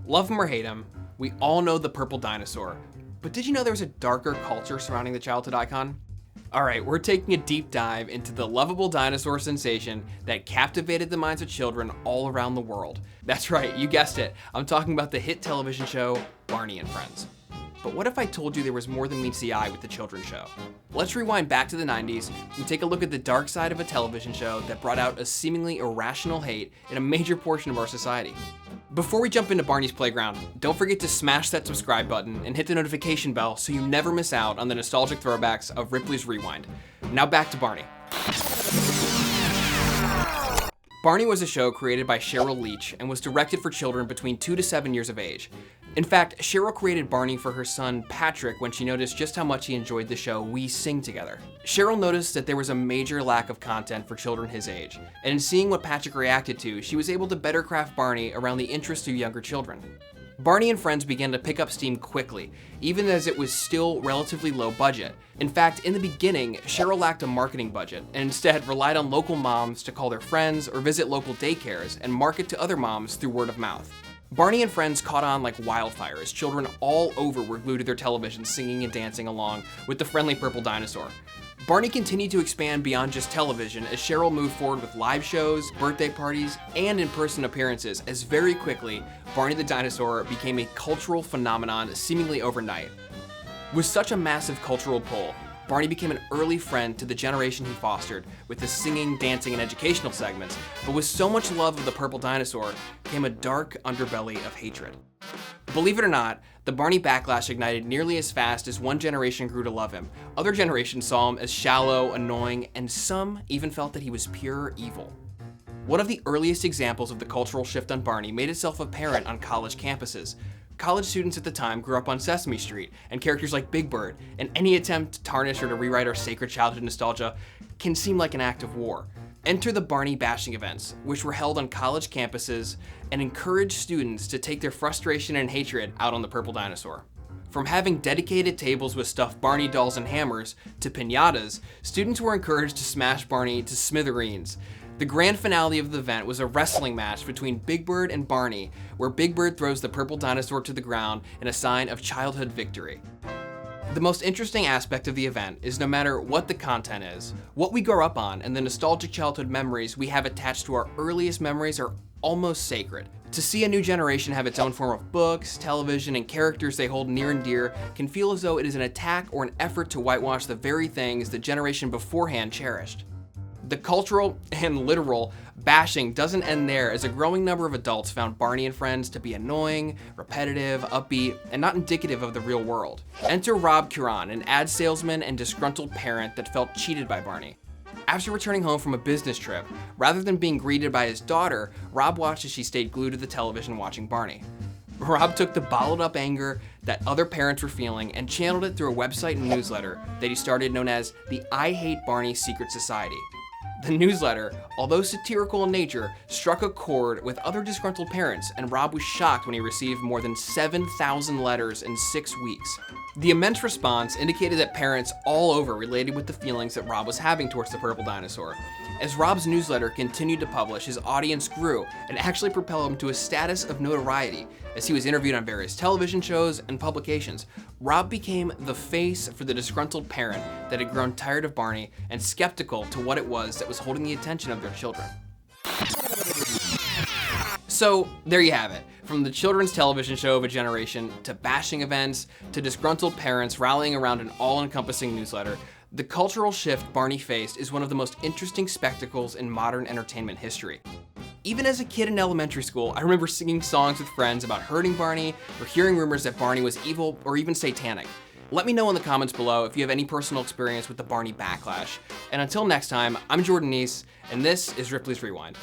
Love him or hate him, we all know the purple dinosaur. But did you know there was a darker culture surrounding the childhood icon? Alright, we're taking a deep dive into the lovable dinosaur sensation that captivated the minds of children all around the world. That's right, you guessed it. I'm talking about the hit television show, Barney and Friends. But what if I told you there was more than meets the eye with the children's show? Let's rewind back to the 90s and take a look at the dark side of a television show that brought out a seemingly irrational hate in a major portion of our society. Before we jump into Barney's Playground, don't forget to smash that subscribe button and hit the notification bell so you never miss out on the nostalgic throwbacks of Ripley's Rewind. Now back to Barney. Barney was a show created by Cheryl Leach and was directed for children between 2 to 7 years of age. In fact, Cheryl created Barney for her son Patrick when she noticed just how much he enjoyed the show We Sing Together. Cheryl noticed that there was a major lack of content for children his age, and in seeing what Patrick reacted to, she was able to better craft Barney around the interests of younger children. Barney and Friends began to pick up steam quickly, even as it was still relatively low budget. In fact, in the beginning, Cheryl lacked a marketing budget and instead relied on local moms to call their friends or visit local daycares and market to other moms through word of mouth. Barney and Friends caught on like wildfire as children all over were glued to their television singing and dancing along with the friendly purple dinosaur. Barney continued to expand beyond just television as Cheryl moved forward with live shows, birthday parties, and in-person appearances as very quickly, Barney the dinosaur became a cultural phenomenon seemingly overnight. With such a massive cultural pull, Barney became an early friend to the generation he fostered with the singing, dancing, and educational segments, but with so much love of the purple dinosaur came a dark underbelly of hatred. Believe it or not, the Barney backlash ignited nearly as fast as one generation grew to love him. Other generations saw him as shallow, annoying, and some even felt that he was pure evil. One of the earliest examples of the cultural shift on Barney made itself apparent on college campuses. College students at the time grew up on Sesame Street, and characters like Big Bird, and any attempt to tarnish or to rewrite our sacred childhood nostalgia can seem like an act of war. Enter the Barney bashing events, which were held on college campuses and encouraged students to take their frustration and hatred out on the purple dinosaur. From having dedicated tables with stuffed Barney dolls and hammers to piñatas, students were encouraged to smash Barney to smithereens. The grand finale of the event was a wrestling match between Big Bird and Barney, where Big Bird throws the purple dinosaur to the ground in a sign of childhood victory. The most interesting aspect of the event is no matter what the content is, what we grow up on and the nostalgic childhood memories we have attached to our earliest memories are almost sacred. To see a new generation have its own form of books, television, and characters they hold near and dear can feel as though it is an attack or an effort to whitewash the very things the generation beforehand cherished. The cultural and literal bashing doesn't end there, as a growing number of adults found Barney and Friends to be annoying, repetitive, upbeat, and not indicative of the real world. Enter Rob Curan, an ad salesman and disgruntled parent that felt cheated by Barney. After returning home from a business trip, rather than being greeted by his daughter, Rob watched as she stayed glued to the television watching Barney. Rob took the bottled up anger that other parents were feeling and channeled it through a website and newsletter that he started known as the I Hate Barney Secret Society. The newsletter, although satirical in nature, struck a chord with other disgruntled parents, and Rob was shocked when he received more than 7,000 letters in 6 weeks. The immense response indicated that parents all over related with the feelings that Rob was having towards the purple dinosaur. As Rob's newsletter continued to publish, his audience grew and actually propelled him to a status of notoriety as he was interviewed on various television shows and publications. Rob became the face for the disgruntled parent that had grown tired of Barney and skeptical to what it was that was holding the attention of their children. So there you have it. From the children's television show of a generation, to bashing events, to disgruntled parents rallying around an all-encompassing newsletter, the cultural shift Barney faced is one of the most interesting spectacles in modern entertainment history. Even as a kid in elementary school, I remember singing songs with friends about hurting Barney or hearing rumors that Barney was evil or even satanic. Let me know in the comments below if you have any personal experience with the Barney backlash. And until next time, I'm Jordan Neese, and this is Ripley's Rewind.